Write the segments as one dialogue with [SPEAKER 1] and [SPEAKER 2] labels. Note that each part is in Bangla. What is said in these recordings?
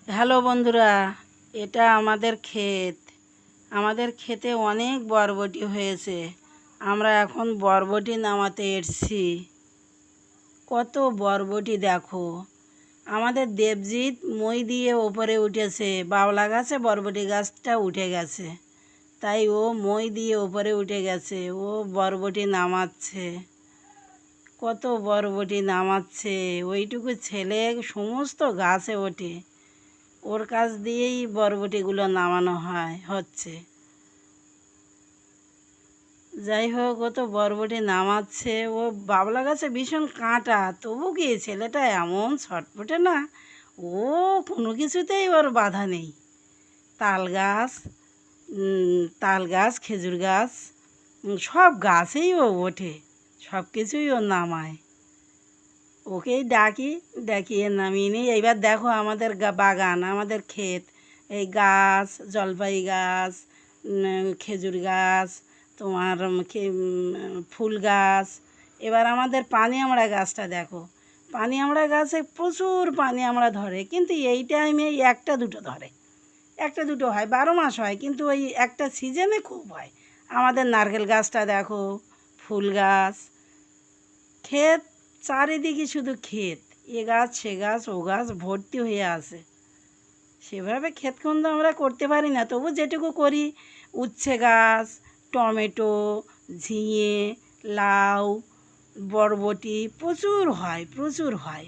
[SPEAKER 1] হ্যালো বন্ধুরা, এটা আমাদের ক্ষেত। আমাদের ক্ষেতে অনেক বরবটি হয়েছে। আমরা এখন বরবটি নামাতে এসেছি। কত বরবটি দেখো। আমাদের দেবজিৎ মই দিয়ে ওপরে উঠেছে। বাবলা গাছে বরবটি গাছটা উঠে গেছে, তাই ও মই দিয়ে ওপরে উঠে গেছে। ও বরবটি নামাচ্ছে। কত বরবটি নামাচ্ছে। ওইটুকু ছেলে সমস্ত গাছে ওঠে। ওর কাছ দিয়েই বরবটিগুলো নামানো হচ্ছে। যাই হোক, ও তো বরবটি নামাচ্ছে। ও বাবলা গাছে ভীষণ কাঁটা, তবু কি ছেলেটা এমন ছটফটে না। ও কোনো কিছুতেই ওর বাধা নেই। তাল গাছ, খেজুর গাছ, সব গাছেই ও ওঠে, সব কিছুই ও নামায়। ওকেই ডাকিয়ে নামিয়ে নিই। এইবার দেখো আমাদের বাগান, আমাদের ক্ষেত, এই গাছ, জলপাই গাছ, খেজুর গাছ, তোমার ফুল গাছ। এবার আমাদের পানি আমড়া গাছটা দেখো। পানি আমড়া গাছে প্রচুর পানি আমড়া ধরে, কিন্তু এই টাইমে একটা দুটো ধরে, একটা দুটো হয়, 12 মাস হয়, কিন্তু ওই একটা সিজনে খুব হয়। আমাদের নারকেল গাছটা দেখো, ফুল গাছ। ক্ষেত, চারিদিকে শুধু ক্ষেত, এ গাছ সে গাছ ও গাছ ভর্তি হয়ে আছে। সেভাবে ক্ষেতখন্দ আমরা করতে পারি না, তবু যেটুকু করি, উচ্ছে গাছ, টমেটো, ঝিঙে, লাউ, বরবটি প্রচুর হয়, প্রচুর হয়।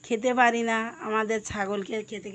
[SPEAKER 1] খেতে পারি না, আমাদের ছাগলকে খেতে